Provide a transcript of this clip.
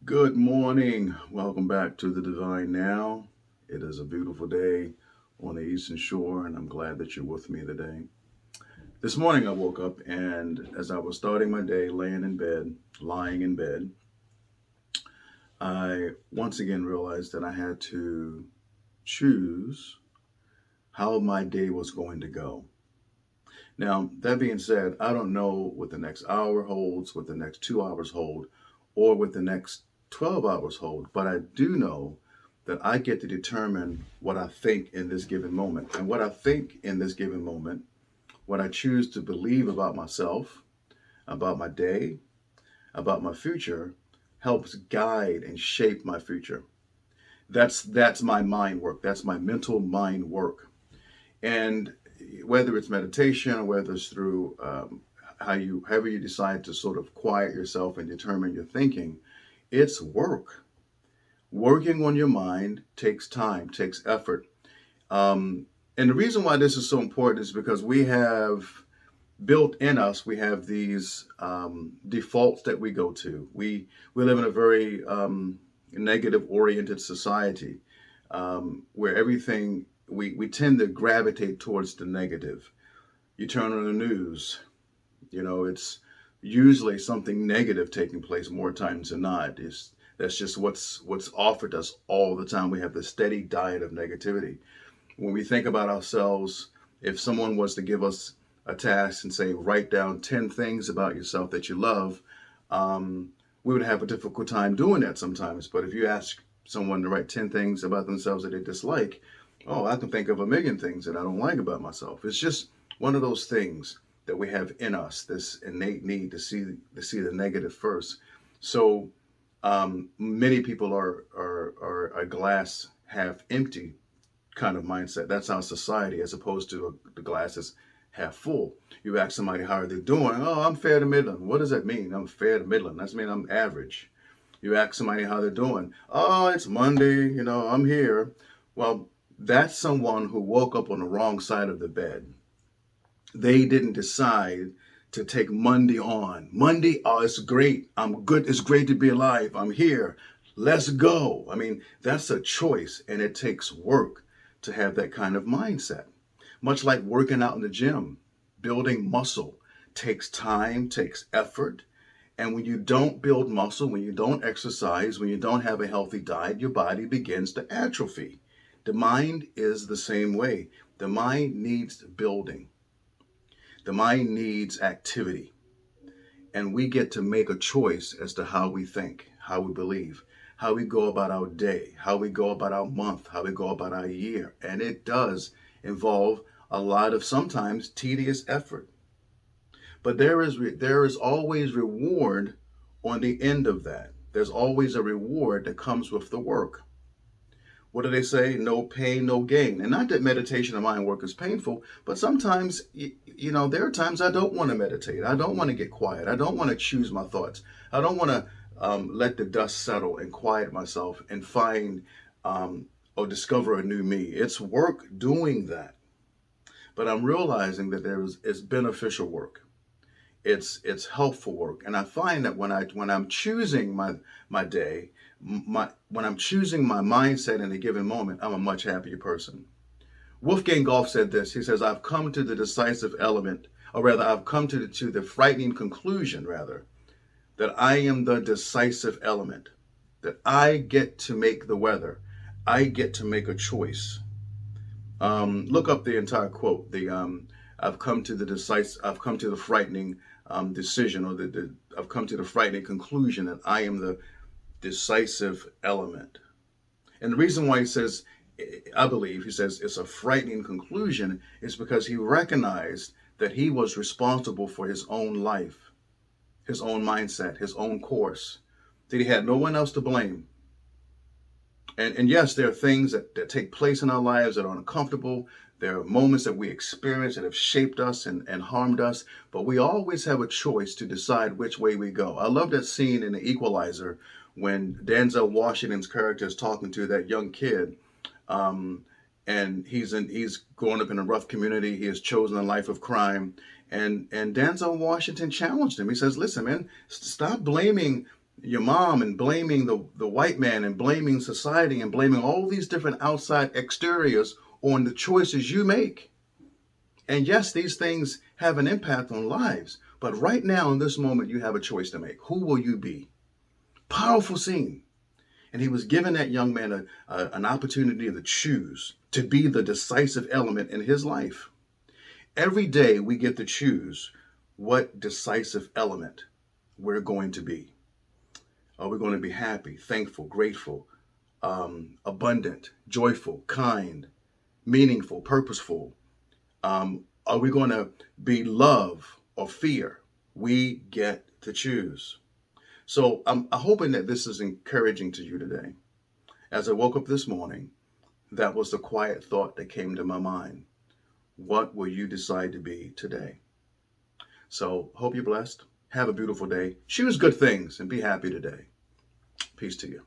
Good morning. Welcome back to the Divine Now. It is a beautiful day on the Eastern Shore, and I'm glad that you're with me today. This morning I woke up, and as I was starting my day lying in bed, I once again realized that I had to choose how my day was going to go. Now, that being said, I don't know what the next hour holds, what the next 2 hours hold, or what the next 12 hours hold, but I do know that I get to determine what I think in this given moment. And what I think in this given moment, what I choose to believe about myself, about my day, about my future, helps guide and shape my future. That's my mind work. That's my mental mind work. And whether it's meditation or whether it's through however you decide to sort of quiet yourself and determine your thinking, it's work. Working on your mind takes time, takes effort. And the reason why this is so important is because we have built in us, we have these defaults that we go to. We live in a very negative oriented society where everything we tend to gravitate towards the negative. You turn on the news, it's usually something negative taking place more times than not. That's just what's offered us all the time. We have this steady diet of negativity. When we think about ourselves, if someone was to give us a task and say, write down 10 things about yourself that you love, we would have a difficult time doing that sometimes. But if you ask someone to write 10 things about themselves that they dislike, oh, I can think of a million things that I don't like about myself. It's just one of those things that we have in us, this innate need to see the negative first. So many people are a glass half empty kind of mindset. That's our society, as opposed to the glass is half full. You ask somebody how are they doing? Oh, I'm fair to middling. What does that mean? I'm fair to middling. That means I'm average. You ask somebody how they're doing. Oh, it's Monday. I'm here. Well, that's someone who woke up on the wrong side of the bed. They didn't decide to take Monday on. Monday, oh, it's great. I'm good. It's great to be alive. I'm here. Let's go. I mean, that's a choice, and it takes work to have that kind of mindset. Much like working out in the gym, building muscle takes time, takes effort. And when you don't build muscle, when you don't exercise, when you don't have a healthy diet, your body begins to atrophy. The mind is the same way. The mind needs building. The mind needs activity, and we get to make a choice as to how we think, how we believe, how we go about our day, how we go about our month, how we go about our year. And it does involve a lot of sometimes tedious effort. But there is always reward on the end of that. There's always a reward that comes with the work. What do they say? No pain, no gain. And not that meditation and mind work is painful, but sometimes, there are times I don't want to meditate. I don't want to get quiet. I don't want to choose my thoughts. I don't want to let the dust settle and quiet myself and find or discover a new me. It's work doing that. But I'm realizing that it's beneficial work. It's helpful work, and I find that when I'm choosing my day, when I'm choosing my mindset in a given moment, I'm a much happier person. Wolfgang Goff said this. He says, "I've come to the decisive element, or rather, I've come to the frightening conclusion, rather, that I am the decisive element. That I get to make the weather. I get to make a choice." Look up the entire quote. I've come to the frightening decision, or I've come to the frightening conclusion that I am the decisive element. And the reason why he says, I believe, he says it's a frightening conclusion is because he recognized that he was responsible for his own life, his own mindset, his own course, that he had no one else to blame. And yes, there are things that take place in our lives that are uncomfortable. There are moments that we experience that have shaped us and harmed us, but we always have a choice to decide which way we go. I love that scene in The Equalizer when Denzel Washington's character is talking to that young kid, um, and he's growing up in a rough community. He has chosen a life of crime, and Denzel Washington challenged him. He says, "Listen, man, stop blaming." your mom and blaming the white man and blaming society and blaming all these different outside exteriors on the choices you make. And yes, these things have an impact on lives. But right now, in this moment, you have a choice to make. Who will you be? Powerful scene. And he was giving that young man an opportunity to choose to be the decisive element in his life. Every day we get to choose what decisive element we're going to be. Are we going to be happy, thankful, grateful, abundant, joyful, kind, meaningful, purposeful? Are we going to be love or fear? We get to choose. So I'm hoping that this is encouraging to you today. As I woke up this morning, that was the quiet thought that came to my mind. What will you decide to be today? So hope you're blessed. Have a beautiful day. Choose good things and be happy today. Peace to you.